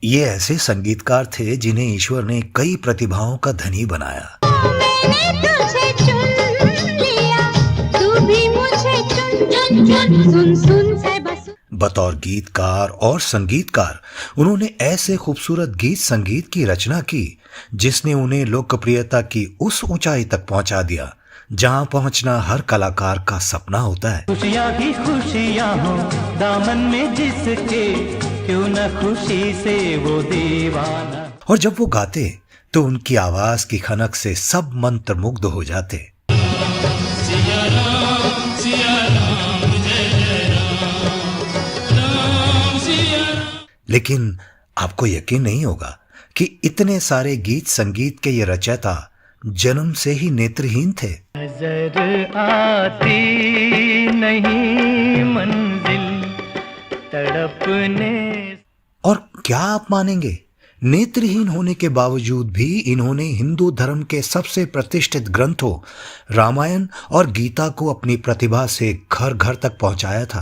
ये ऐसे संगीतकार थे जिन्हें ईश्वर ने कई प्रतिभाओं का धनी बनाया। मैंने तुझे चुन लिया, तू भी मुझे चुन, सुन सुन से बस। बतौर गीतकार और संगीतकार उन्होंने ऐसे खूबसूरत गीत संगीत की रचना की जिसने उन्हें लोकप्रियता की उस ऊंचाई तक पहुंचा दिया जहां पहुंचना हर कलाकार का सपना होता है। खुशियाँ ही खुशियाँ हो दामन में जिसके, क्यों न खुशी से वो दीवाना। और जब वो गाते तो उनकी आवाज की खनक से सब मंत्रमुग्ध हो जाते। सिया राम सिया राम जय जय राम सिया राम। लेकिन आपको यकीन नहीं होगा कि इतने सारे गीत संगीत के ये रचयिता जन्म से ही नेत्रहीन थे। नजर आती नहीं मंजिल तड़पने। और क्या आप मानेंगे, नेत्रहीन होने के बावजूद भी इन्होंने हिंदू धर्म के सबसे प्रतिष्ठित ग्रंथों रामायण और गीता को अपनी प्रतिभा से घर घर तक पहुंचाया था।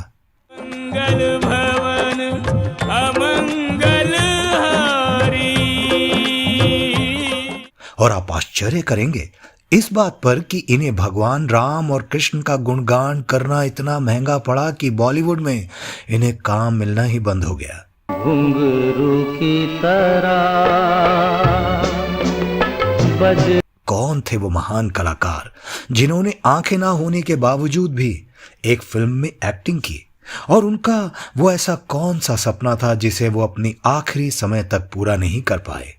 मंगल भवन अमंगल हारी। और आप आश्चर्य करेंगे इस बात पर कि इन्हें भगवान राम और कृष्ण का गुणगान करना इतना महंगा पड़ा कि बॉलीवुड में इन्हें काम मिलना ही बंद हो गया। घुंघरू की तरह बज। कौन थे वो महान कलाकार जिन्होंने आंखें ना होने के बावजूद भी एक फिल्म में एक्टिंग की, और उनका वो ऐसा कौन सा सपना था जिसे वो अपनी आखिरी समय तक पूरा नहीं कर पाए।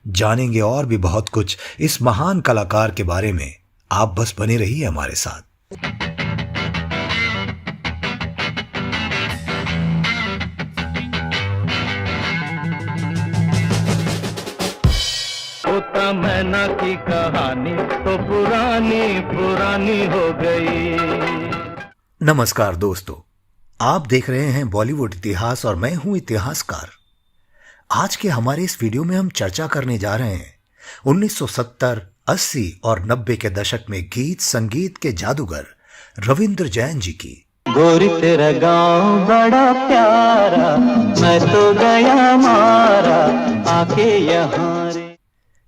जानेंगे और भी बहुत कुछ इस महान कलाकार के बारे में। आप बस बने रहिए हमारे साथ। होता मैना की कहानी तो पुरानी पुरानी हो गई। नमस्कार दोस्तों, आप देख रहे हैं बॉलीवुड इतिहास और मैं हूं इतिहासकार। आज के हमारे इस वीडियो में हम चर्चा करने जा रहे हैं 1970, 80 और 90 के दशक में गीत संगीत के जादूगर रविंद्र जैन जी की। गोरी तेरा गांव बड़ा प्यारा, मैं तो गया मारा आके यहाँ रे।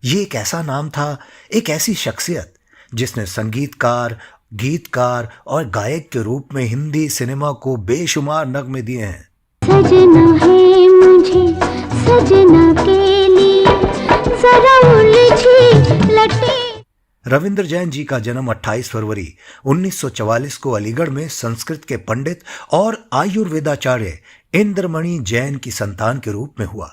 ये एक ऐसा नाम था, एक ऐसी शख्सियत जिसने संगीतकार, गीतकार और गायक के रूप में हिंदी सिनेमा को बेशुमार नगमे दिए हैं। सजना है मुझे सजना के लिए जरा उलझी लटे। रविंद्र जैन जी का जन्म 28 फरवरी 1944 को अलीगढ़ में संस्कृत के पंडित और आयुर्वेदाचार्य इंद्रमणि जैन की संतान के रूप में हुआ।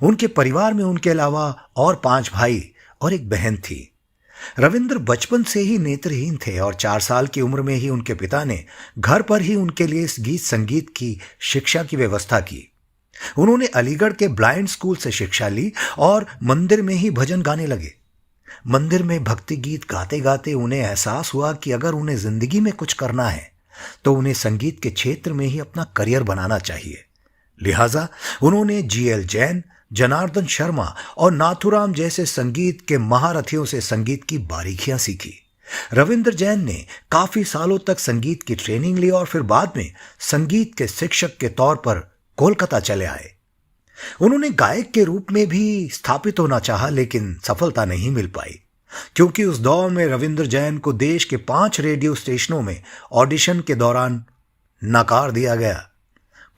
उनके परिवार में उनके अलावा और 5 भाई और एक बहन थी। रविंद्र बचपन से ही नेत्रहीन थे और 4 साल की उम्र में ही उनके पिता ने घर पर ही उनके लिए इस गीत संगीत की शिक्षा की व्यवस्था की। उन्होंने अलीगढ़ के ब्लाइंड स्कूल से शिक्षा ली और मंदिर में ही भजन गाने लगे। मंदिर में भक्ति गीत गाते गाते उन्हें एहसास हुआ कि अगर उन्हें जिंदगी में कुछ करना है तो उन्हें संगीत के क्षेत्र में ही अपना करियर बनाना चाहिए। लिहाजा उन्होंने जीएल जैन, जनार्दन शर्मा और नाथुराम जैसे संगीत के महारथियों से संगीत की बारीकियां सीखी। रविंद्र जैन ने काफी सालों तक संगीत की ट्रेनिंग ली और फिर बाद में संगीत के शिक्षक के तौर पर कोलकाता चले आए। उन्होंने गायक के रूप में भी स्थापित होना चाहा, लेकिन सफलता नहीं मिल पाई क्योंकि उस दौर में रविंद्र जैन को देश के 5 रेडियो स्टेशनों में ऑडिशन के दौरान नकार दिया गया।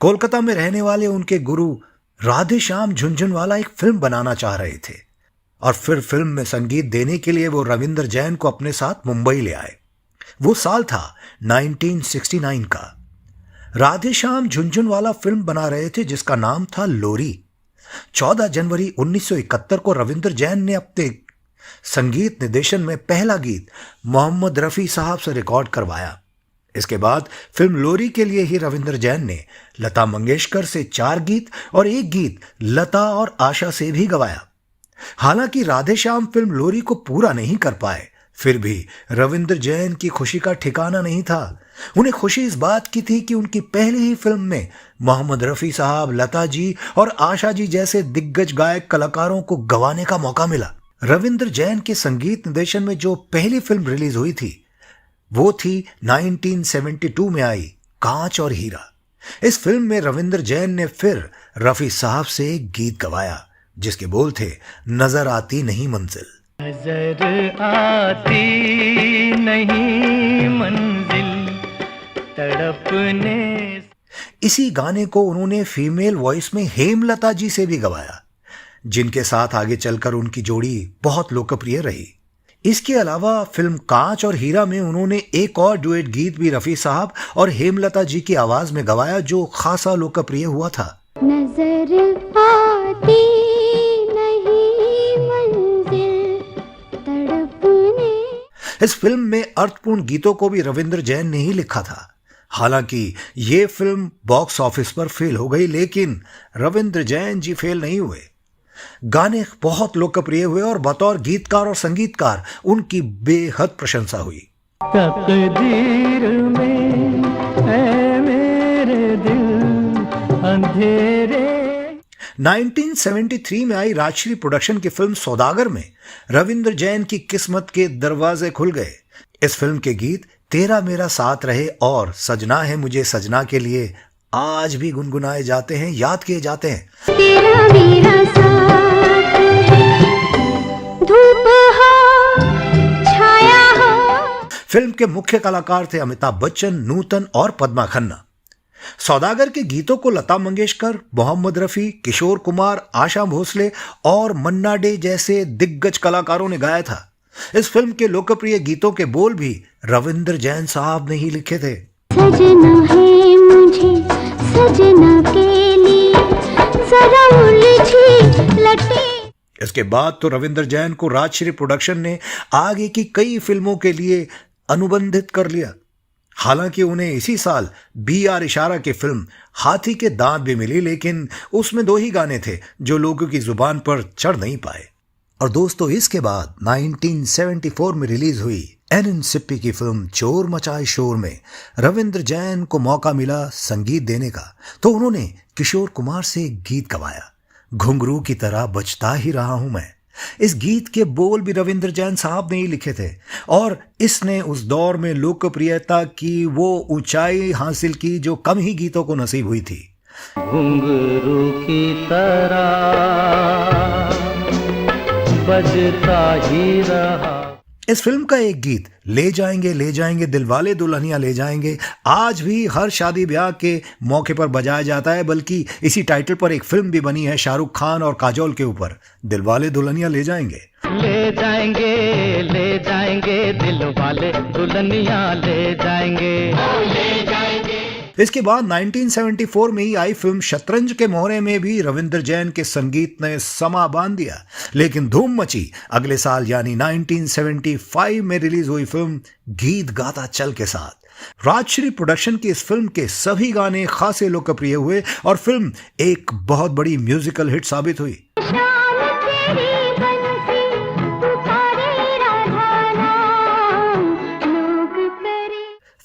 कोलकाता में रहने वाले उनके गुरु राधे श्याम झुनझुनवाला एक फिल्म बनाना चाह रहे थे और फिर फिल्म में संगीत देने के लिए वो रविंद्र जैन को अपने साथ मुंबई ले आए। वो साल था 1969 का। राधे श्याम झुनझुनवाला फिल्म बना रहे थे जिसका नाम था लोरी। 14 जनवरी 1971 को रविंद्र जैन ने अपने संगीत निर्देशन में पहला गीत मोहम्मद रफी साहब से रिकॉर्ड करवाया। इसके बाद फिल्म लोरी के लिए ही रविंद्र जैन ने लता मंगेशकर से 4 गीत और 1 गीत लता और आशा से भी गवाया। हालांकि राधेश्याम फिल्म लोरी को पूरा नहीं कर पाए, फिर भी रविंद्र जैन की खुशी का ठिकाना नहीं था। उन्हें खुशी इस बात की थी कि उनकी पहली ही फिल्म में मोहम्मद रफी साहब, लता जी और आशा जी जैसे दिग्गज गायक कलाकारों को गवाने का मौका मिला। रविंद्र जैन के संगीत निर्देशन में जो पहली फिल्म रिलीज हुई थी वो थी 1972 में आई कांच और हीरा। इस फिल्म में रविंद्र जैन ने फिर रफी साहब से एक गीत गवाया जिसके बोल थे नजर आती नहीं मंजिल। नजर आती नहीं मंजिल तड़पने। इसी गाने को उन्होंने फीमेल वॉइस में हेमलता जी से भी गवाया, जिनके साथ आगे चलकर उनकी जोड़ी बहुत लोकप्रिय रही। इसके अलावा फिल्म कांच और हीरा में उन्होंने एक और डुएट गीत भी रफी साहब और हेमलता जी की आवाज में गवाया जो खासा लोकप्रिय हुआ था। नजर आती नहीं मंजिल तड़पने। इस फिल्म में अर्थपूर्ण गीतों को भी रविंद्र जैन ने ही लिखा था। हालांकि ये फिल्म बॉक्स ऑफिस पर फेल हो गई, लेकिन रविंद्र जैन जी फेल नहीं हुए। गाने बहुत लोकप्रिय हुए और बतौर गीतकार और संगीतकार उनकी बेहद प्रशंसा हुई। तकदीर में है मेरे दिल अंधेरे। 1973 में आई राजश्री प्रोडक्शन की फिल्म सौदागर में रविंद्र जैन की किस्मत के दरवाजे खुल गए। इस फिल्म के गीत तेरा मेरा साथ रहे और सजना है मुझे सजना के लिए आज भी गुनगुनाए जाते हैं, याद किए जाते हैं। तेरा मेरा साथ धूप हो छाया हो। फिल्म के मुख्य कलाकार थे अमिताभ बच्चन, नूतन और पद्मा खन्ना। सौदागर के गीतों को लता मंगेशकर, मोहम्मद रफी, किशोर कुमार, आशा भोसले और मन्ना डे जैसे दिग्गज कलाकारों ने गाया था। इस फिल्म के लोकप्रिय गीतों के बोल भी रविंद्र जैन साहब ने ही लिखे थे। सजना है मुझे सजना के लिए जरा उलझी लटे। इसके बाद तो रविंद्र जैन को राजश्री प्रोडक्शन ने आगे की कई फिल्मों के लिए अनुबंधित कर लिया। हालांकि उन्हें इसी साल BR इशारा की फिल्म हाथी के दांत भी मिली, लेकिन उसमें 2 ही गाने थे जो लोगों की जुबान पर चढ़ नहीं पाए। और दोस्तों, इसके बाद 1974 में रिलीज हुई एन सिप्पी की फिल्म चोर मचाए शोर में रविंद्र जैन को मौका मिला संगीत देने का, तो उन्होंने किशोर कुमार से एक गीत गवाया, घुंघरू की तरह बजता ही रहा हूं मैं। इस गीत के बोल भी रविंद्र जैन साहब ने ही लिखे थे और इसने उस दौर में लोकप्रियता की वो ऊंचाई हासिल की जो कम ही गीतों को नसीब हुई थी। घुंघरू की तरह बजता ही रहा। इस फिल्म का एक गीत ले जाएंगे दिलवाले दुल्हनिया ले जाएंगे आज भी हर शादी ब्याह के मौके पर बजाया जाता है, बल्कि इसी टाइटल पर एक फिल्म भी बनी है शाहरुख खान और काजोल के ऊपर, दिलवाले दुल्हनिया ले जाएंगे। ले जाएंगे दिलवाले दुल्हनिया ले जाएंगे। इसके बाद 1974 में ही आई फिल्म शतरंज के मोहरे में भी रविंद्र जैन के संगीत ने समा बांध दिया, लेकिन धूम मची अगले साल यानी 1975 में रिलीज हुई फिल्म गीत गाता चल के साथ। राजश्री प्रोडक्शन की इस फिल्म के सभी गाने खासे लोकप्रिय हुए और फिल्म एक बहुत बड़ी म्यूजिकल हिट साबित हुई।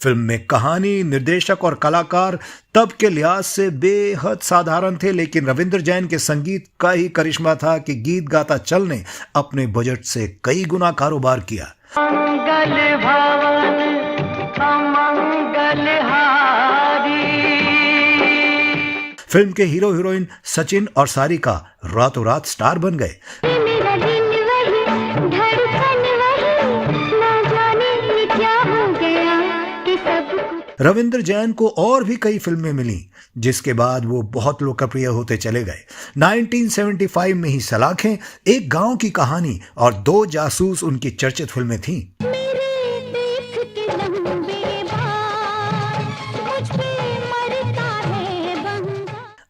फिल्म में कहानी, निर्देशक और कलाकार तब के लिहाज से बेहद साधारण थे, लेकिन रविंद्र जैन के संगीत का ही करिश्मा था कि गीत गाता चल ने अपने बजट से कई गुना कारोबार किया। मंगल भवन अमंगल हारी। फिल्म के हीरो हीरोइन सचिन और सारिका रातों रात स्टार बन गए। रविंद्र जैन को और भी कई फिल्में मिली, जिसके बाद वो बहुत लोकप्रिय होते चले गए। 1975 में ही सलाखें, एक गांव की कहानी और 2 जासूस उनकी चर्चित फिल्में थीं।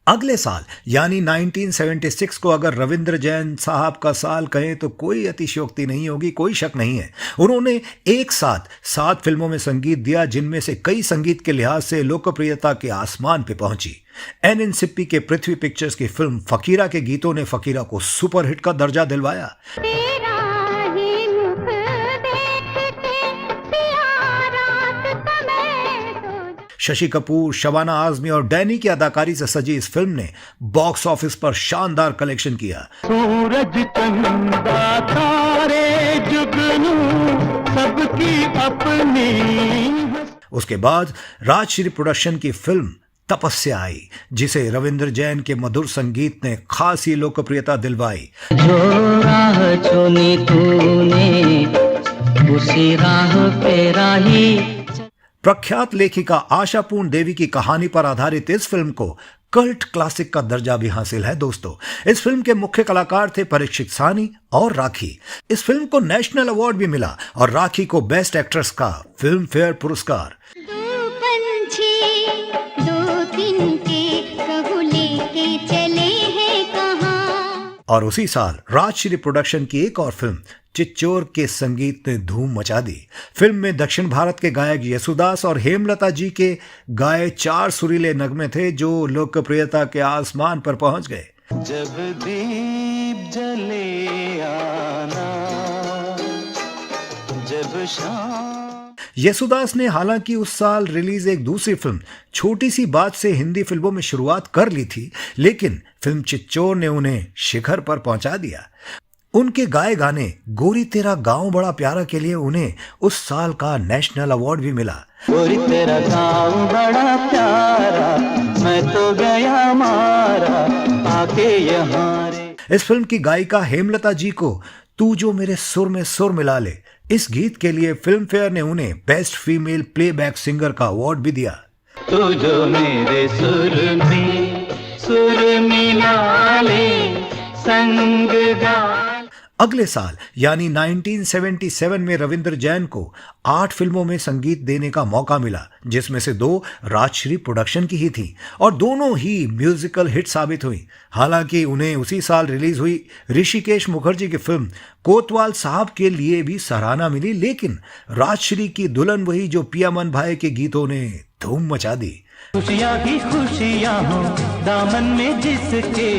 अगले साल यानी 1976 को अगर रविंद्र जैन साहब का साल कहें तो कोई अतिशयोक्ति नहीं होगी, कोई शक नहीं है। उन्होंने एक साथ 7 फिल्मों में संगीत दिया, जिनमें से कई संगीत के लिहाज से लोकप्रियता के आसमान पे पहुंची। एन सिप्पी के पृथ्वी पिक्चर्स की फिल्म फकीरा के गीतों ने फकीरा को सुपरहिट का दर्जा दिलवाया। शशि कपूर, शबाना आजमी और डैनी की अदाकारी से सजी इस फिल्म ने बॉक्स ऑफिस पर शानदार कलेक्शन किया। सूरज चंदा तारे जुगनू सबकी अपनी। उसके बाद राजश्री प्रोडक्शन की फिल्म तपस्या आई, जिसे रविंद्र जैन के मधुर संगीत ने खासी लोकप्रियता दिलवाई। जो राह चुनी तूने उसी राह पे राही। प्रख्यात लेखिका आशापूर्ण देवी की कहानी पर आधारित इस फिल्म को कल्ट क्लासिक का दर्जा भी हासिल है। दोस्तों, इस फिल्म के मुख्य कलाकार थे परीक्षित सानी और राखी। इस फिल्म को नेशनल अवार्ड भी मिला और राखी को बेस्ट एक्ट्रेस का फिल्म फेयर पुरस्कार। दो पंछी दो तिनके कहू लेके चले हैं कहाँ। और उसी साल राजश्री प्रोडक्शन की एक और फिल्म चिच्चोर के संगीत ने धूम मचा दी। फिल्म में दक्षिण भारत के गायक येसुदास और हेमलता जी के गाए 4 सुरीले नगमे थे जो लोकप्रियता के आसमान पर पहुंच गए। जब दीप जले आना, जब शाम। येसुदास ने हालांकि उस साल रिलीज एक दूसरी फिल्म छोटी सी बात से हिंदी फिल्मों में शुरुआत कर ली थी, लेकिन फिल्म चिच्चोर ने उन्हें शिखर पर पहुंचा दिया। उनके गाए गाने गोरी तेरा गांव बड़ा प्यारा के लिए उन्हें उस साल का नेशनल अवार्ड भी मिला। गोरी तेरा गाँव बड़ा प्यारा, मैं तो गया मारा आके यहाँ रे। इस फिल्म की गायिका हेमलता जी को तू जो मेरे सुर में सुर मिला ले, इस गीत के लिए फिल्म फेयर ने उन्हें बेस्ट फीमेल प्लेबैक सिंगर का अवार्ड भी दिया। तू जो मेरे सुर मिला ले, संग गा। अगले साल यानी 1977 में रविंद्र जैन को 8 फिल्मों में संगीत देने का मौका मिला, जिसमें से 2 राजश्री प्रोडक्शन की ही थी और दोनों ही म्यूजिकल हिट साबित हुई। हालांकि उन्हें उसी साल रिलीज हुई ऋषिकेश मुखर्जी की फिल्म कोतवाल साहब के लिए भी सराहना मिली, लेकिन राजश्री की दुल्हन वही जो पिया मन भाई के गीतों ने धूम मचा दी। खुशियाँ ही खुशियाँ हो दामन में जिसके,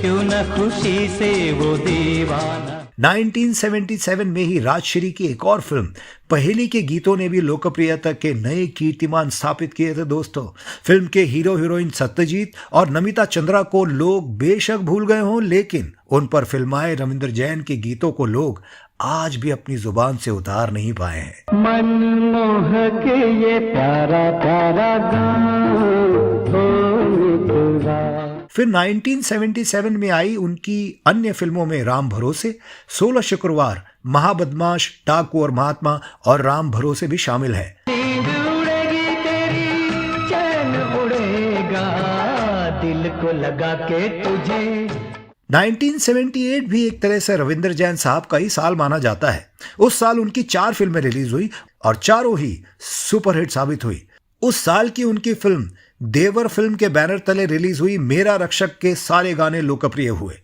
क्यों न खुशी से वो दीवाना। 1977 में ही राजश्री की एक और फिल्म पहेली के गीतों ने भी लोकप्रियता के नए कीर्तिमान स्थापित किए थे। दोस्तों, फिल्म के हीरो हीरोइन सत्यजीत और नमिता चंद्रा को लोग बेशक भूल गए हों, लेकिन उन पर फिल्माए रविंद्र जैन के गीतों को लोग आज भी अपनी जुबान से उतार नहीं पाए हैं। मनमोह के ये प्यारा प्यारा गाँव हो मित्रा। फिर 1977 में आई उनकी अन्य फिल्मों में राम भरोसे, 16 शुक्रवार, महाबदमाश, डाकू और महात्मा और राम भरोसे भी शामिल है। नींद उड़ेगी तेरी, चैन उड़ेगा, दिल को लगा के तुझे। 1978 भी एक तरह से रविंद्र जैन साहब का ही साल माना जाता है। उस साल उनकी 4 फिल्में रिलीज हुई और चारों ही सुपरहिट साबित हुई। उस साल की उनकी फिल्म देवर फिल्म के बैनर तले रिलीज हुई मेरा रक्षक के सारे गाने लोकप्रिय हुए।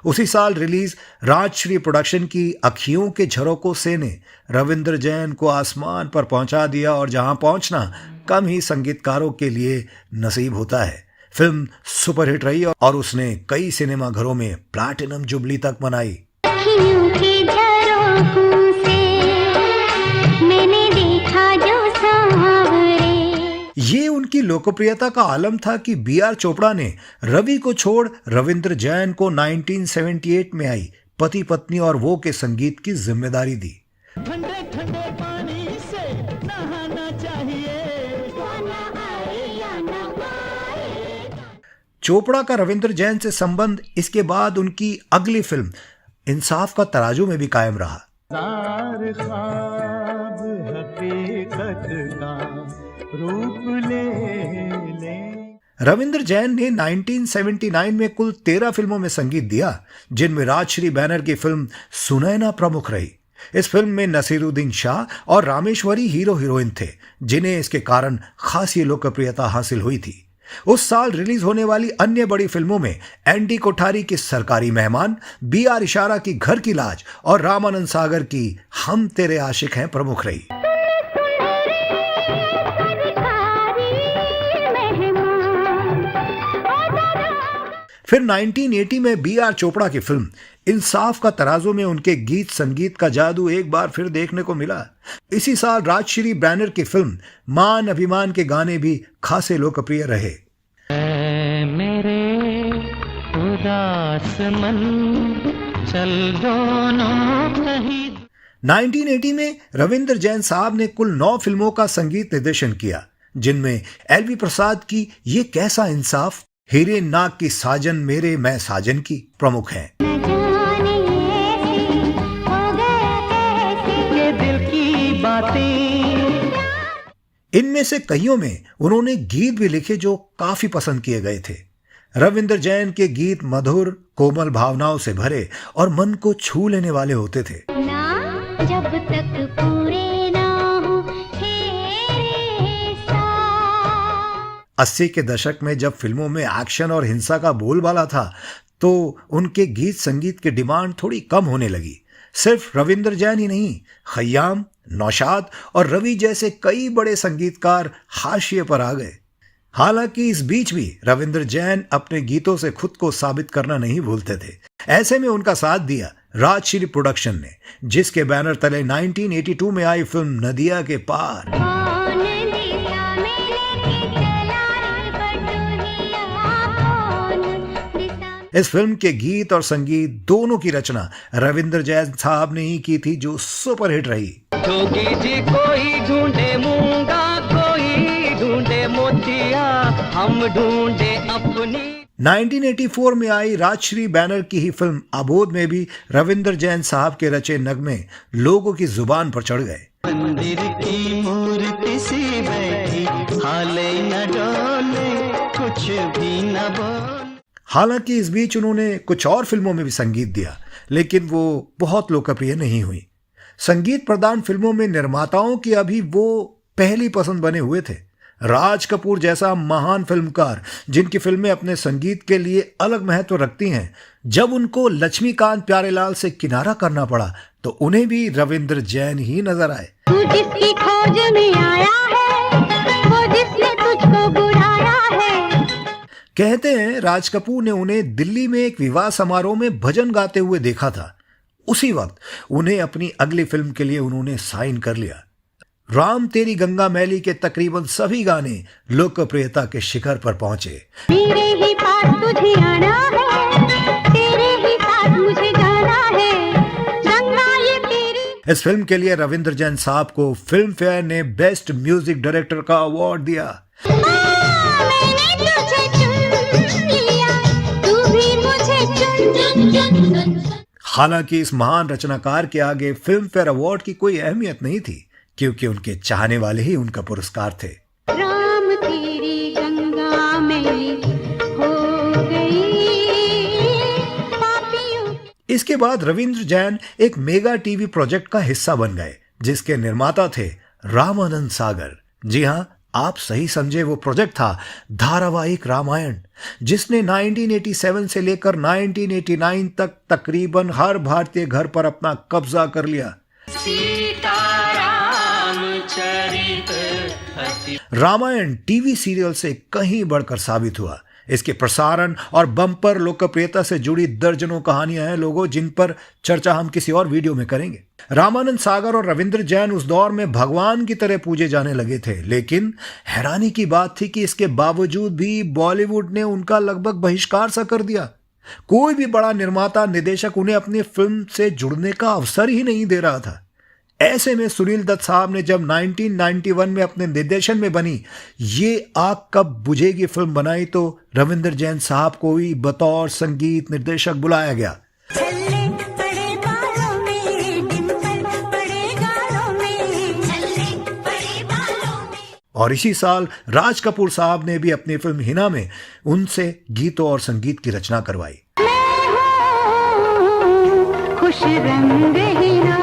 उसी साल रिलीज राजश्री प्रोडक्शन की अखियों के झरोकों से ने रविंद्र जैन को आसमान पर पहुंचा दिया और जहां पहुंचना कम ही संगीतकारों के लिए नसीब होता है। फिल्म सुपरहिट रही और उसने कई सिनेमा घरों में प्लैटिनम जुबली तक मनाई। ये उनकी लोकप्रियता का आलम था कि बी.आर. चोपड़ा ने रवि को छोड़ रविंद्र जैन को 1978 में आई पति पत्नी और वो के संगीत की जिम्मेदारी दी। ठंडे ठंडे पानी से नहाना चाहिए। चोपड़ा का रविंद्र जैन से संबंध इसके बाद उनकी अगली फिल्म इंसाफ का तराजू में भी कायम रहा। रूप ले ले। रविंद्र जैन ने 1979 में कुल 13 फिल्मों में संगीत दिया, जिनमें राजश्री बैनर की फिल्म सुनैना प्रमुख रही। इस फिल्म में नसीरुद्दीन शाह और रामेश्वरी हीरो हीरोइन थे, जिन्हें इसके कारण खासी लोकप्रियता हासिल हुई थी। उस साल रिलीज होने वाली अन्य बड़ी फिल्मों में एनडी कोठारी की सरकारी मेहमान, बी.आर. इशारा की घर की लाज और रामानंद सागर की हम तेरे आशिक हैं प्रमुख रही। फिर 1980 में बी.आर. चोपड़ा की फिल्म इंसाफ का तराजू में उनके गीत संगीत का जादू एक बार फिर देखने को मिला। इसी साल राजश्री बैनर की फिल्म मान अभिमान के गाने भी खासे लोकप्रिय रहे। मेरे उदास मन चल दोनों कहीं। 1980 में रविंद्र जैन साहब ने कुल 9 फिल्मों का संगीत निर्देशन किया, जिनमें एलवी प्रसाद की ये कैसा इंसाफ, हीरे नाग की साजन मेरे मैं साजन की प्रमुख हैं। न जाने ऐसे हो गया कैसे ये दिल की बातें। इनमें से कईयों में उन्होंने गीत भी लिखे जो काफी पसंद किए गए थे। रविंद्र जैन के गीत मधुर, कोमल भावनाओं से भरे और मन को छू लेने वाले होते थे। ना जब तक पूरे ना हो तेरे साथ। 80 के दशक में जब फिल्मों में एक्शन और हिंसा का बोलबाला था, तो उनके गीत संगीत की डिमांड थोड़ी कम होने लगी। सिर्फ रविंद्र जैन ही नहीं, खय्याम, नौशाद और रवि जैसे कई बड़े संगीतकार हाशिए पर आ गए। हालांकि इस बीच भी रविंद्र जैन अपने गीतों से खुद को साबित करना नहीं भूलते थे। ऐसे में उनका साथ दिया राजश्री प्रोडक्शन ने, जिसके बैनर तले 1982 में आई फिल्म नदिया के पार। कौन दिशा में लेके चला रे बटुहिया, कौन दिशा में। इस फिल्म के गीत और संगीत दोनों की रचना रविंद्र जैन साहब ने ही की थी, जो सुपरहिट रही। जोगी जी कोई ढूंढे मूंगा, कोई ढूंढे मोतिया, हम ढूंढे अपनी। 1984 में आई राजश्री बैनर की ही फिल्म अबोध में भी रविंद्र जैन साहब के रचे नगमे लोगों की जुबान पर चढ़ गए। मंदिर की मूर्ति सी बैठी, हाले न डोले, कुछ भी न बोले। हालांकि इस बीच उन्होंने कुछ और फिल्मों में भी संगीत दिया, लेकिन वो बहुत लोकप्रिय नहीं हुई। संगीत प्रधान फिल्मों में निर्माताओं की अभी वो पहली पसंद बने हुए थे। राज कपूर जैसा महान फिल्मकार, जिनकी फिल्में अपने संगीत के लिए अलग महत्व रखती हैं, जब उनको लक्ष्मीकांत प्यारेलाल से किनारा करना पड़ा, तो उन्हें भी रविंद्र जैन ही नजर आए। तू जिसकी खोज में आया है, वो जिसने तुझको बुलाया है। कहते हैं राज कपूर ने उन्हें दिल्ली में एक विवाह समारोह में भजन गाते हुए देखा था। उसी वक्त उन्हें अपनी अगली फिल्म के लिए उन्होंने साइन कर लिया। राम तेरी गंगा मैली के तकरीबन सभी गाने लोकप्रियता के शिखर पर पहुंचे। मेरे ही पास तुझे आना है, तेरे ही साथ मुझे जाना है, गंगा ये तेरी। इस फिल्म के लिए रविंद्र जैन साहब को फिल्म फेयर ने बेस्ट म्यूजिक डायरेक्टर का अवार्ड दिया। मैंने तुझे चुन लिया, तू भी मुझे चुन। हालांकि इस महान रचनाकार के आगे फिल्म फेयर अवार्ड की कोई अहमियत नहीं थी, क्योंकि उनके चाहने वाले ही उनका पुरस्कार थे। राम तेरी गंगा मैली हो गई पापियों। इसके बाद रविंद्र जैन एक मेगा टीवी प्रोजेक्ट का हिस्सा बन गए, जिसके निर्माता थे रामानंद सागर। जी हां, आप सही समझे, वो प्रोजेक्ट था धारावाहिक रामायण, जिसने 1987 से लेकर 1989 तक तकरीबन हर भारतीय घर पर अपना कब्जा कर लिया। रामायण टीवी सीरियल से कहीं बढ़कर साबित हुआ। इसके प्रसारण और बम्पर लोकप्रियता से जुड़ी दर्जनों कहानियां हैं लोगों, जिन पर चर्चा हम किसी और वीडियो में करेंगे। रामानंद सागर और रविंद्र जैन उस दौर में भगवान की तरह पूजे जाने लगे थे, लेकिन हैरानी की बात थी कि इसके बावजूद भी बॉलीवुड ने उनका लगभग बहिष्कार सा कर दिया। कोई भी बड़ा निर्माता, निदेशक उन्हें अपनी फिल्म से जुड़ने का अवसर ही नहीं दे रहा था। ऐसे में सुनील दत्त साहब ने जब 1991 में अपने निर्देशन में बनी ये आग कब बुझेगी फिल्म बनाई, तो रविंद्र जैन साहब को भी बतौर संगीत निर्देशक बुलाया गया। छल्ले पड़े बालों में, डिंपल पड़े गालों में, छल्ले पड़े बालों में। और इसी साल राज कपूर साहब ने भी अपनी फिल्म हिना में उनसे गीतों और संगीत की रचना करवाई। खुश रंग हिना।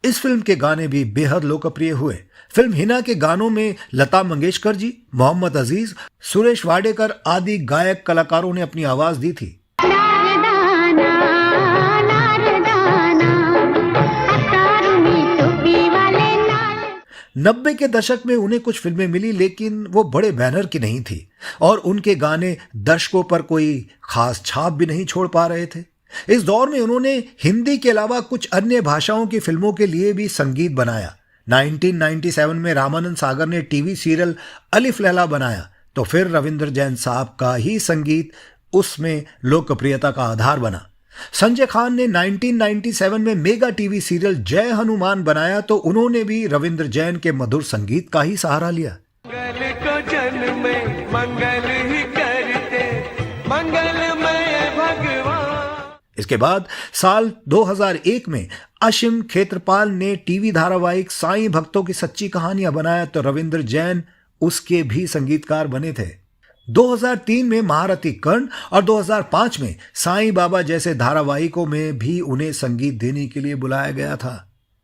इस फिल्म के गाने भी बेहद लोकप्रिय हुए। फिल्म हिना के गानों में लता मंगेशकर जी, मोहम्मद अजीज, सुरेश वाडेकर आदि गायक कलाकारों ने अपनी आवाज दी थी। नारदाना, नारदाना, अतारुनी टोपी वाले नार। 90 के दशक में उन्हें कुछ फिल्में मिली, लेकिन वो बड़े बैनर की नहीं थी और उनके गाने दर्शकों पर कोई खास छाप भी नहीं छोड़ पा रहे थे। इस दौर में उन्होंने हिंदी के अलावा कुछ अन्य भाषाओं की फिल्मों के लिए भी संगीत बनाया। 1997 में रामानंद सागर ने टीवी सीरियल अलिफ लैला बनाया, तो फिर रविंद्र जैन साहब का ही संगीत उसमें लोकप्रियता का आधार बना। संजय खान ने 1997 में मेगा टीवी सीरियल जय हनुमान बनाया तो उन्होंने भी रविंद्र जैन के मधुर संगीत का ही सहारा लिया। मंगल को जन्म में मंगल ही करते मंगलमय भगवान। इसके बाद साल 2001 में अशिम खेत्रपाल ने टीवी धारावाहिक साईं भक्तों की सच्ची कहानियां बनाया तो रविंद्र जैन उसके भी संगीतकार बने थे। 2003 में महारथी कर्ण और 2005 में साईं बाबा जैसे धारावाहिकों में भी उन्हें संगीत देने के लिए बुलाया गया था।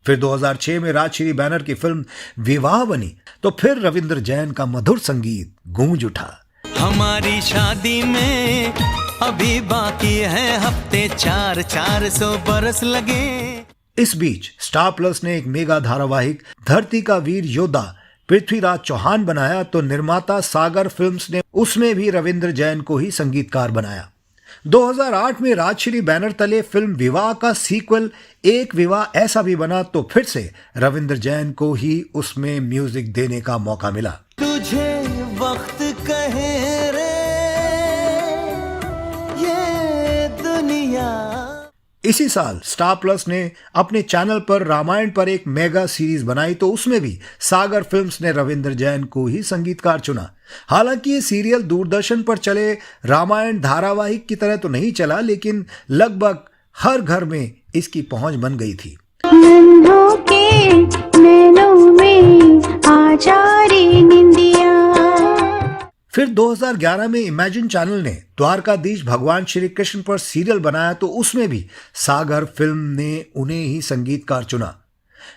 फिर 2006 में राजश्री बैनर की फिल्म विवाह बनी तो फिर रविंद्र जैन का मधुर संगीत गूंज उठा। हमारी शादी में अभी बाकी है हफ्ते 400 बरस लगे। इस बीच स्टार प्लस ने एक मेगा धारावाहिक धरती का वीर योद्धा पृथ्वीराज चौहान बनाया तो निर्माता सागर फिल्म्स ने उसमें भी रविंद्र जैन को ही संगीतकार बनाया। 2008 में राजश्री बैनर तले फिल्म विवाह का सीक्वल एक विवाह ऐसा भी बना तो फिर से रविंद्र जैन को ही उसमें म्यूजिक देने का मौका मिला। तुझे वक्त कहे रे ये दुनिया। इसी साल स्टार प्लस ने अपने चैनल पर रामायण पर एक मेगा सीरीज बनाई तो उसमें भी सागर फिल्म्स ने रविंद्र जैन को ही संगीतकार चुना। हालांकि ये सीरियल दूरदर्शन पर चले रामायण धारावाहिक की तरह तो नहीं चला लेकिन लगभग हर घर में इसकी पहुंच बन गई थी। नन्हों के नैनों में आजा रे निंदिया। फिर 2011 में इमेजिन चैनल ने द्वारकाधीश भगवान श्री कृष्ण पर सीरियल बनाया तो उसमें भी सागर फिल्म ने उन्हें ही संगीतकार चुना।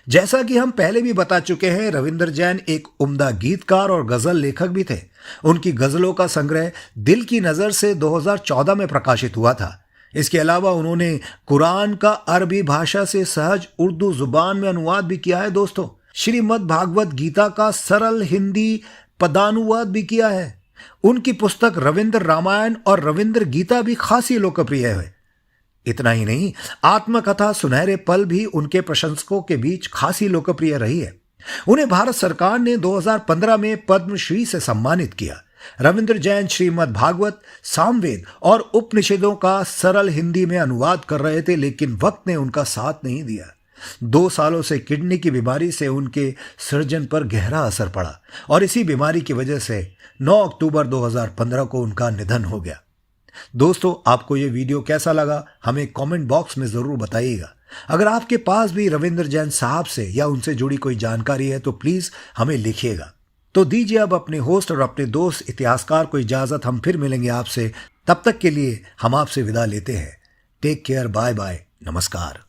जैसा कि हम पहले भी बता चुके हैं, रविंद्र जैन एक उम्दा गीतकार और गजल लेखक भी थे। उनकी गजलों का संग्रह दिल की नजर से 2014 में प्रकाशित हुआ था। इसके अलावा उन्होंने कुरान का अरबी भाषा से सहज उर्दू जुबान में अनुवाद भी किया है। दोस्तों, श्रीमद् भागवत गीता का सरल हिंदी पदानुवाद भी किया है। उनकी पुस्तक रविंद्र रामायण और रविंद्र गीता भी खासी लोकप्रिय है। इतना ही नहीं, आत्मकथा सुनहरे पल भी उनके प्रशंसकों के बीच खासी लोकप्रिय रही है। उन्हें भारत सरकार ने 2015 में पद्मश्री से सम्मानित किया। रविंद्र जैन श्रीमद् भागवत, सामवेद और उपनिषदों का सरल हिंदी में अनुवाद कर रहे थे लेकिन वक्त ने उनका साथ नहीं दिया। 2 सालों से किडनी की बीमारी से उनके सृजन पर गहरा असर पड़ा और इसी बीमारी की वजह से 9 अक्टूबर 2015 को उनका निधन हो गया। दोस्तों, आपको ये वीडियो कैसा लगा हमें कमेंट बॉक्स में जरूर बताइएगा। अगर आपके पास भी रविंद्र जैन साहब से या उनसे जुड़ी कोई जानकारी है तो प्लीज हमें लिखिएगा। तो दीजिए अब अपने होस्ट और अपने दोस्त इतिहासकार को इजाजत। हम फिर मिलेंगे आपसे, तब तक के लिए हम आपसे विदा लेते हैं। टेक केयर, बाय बाय, नमस्कार।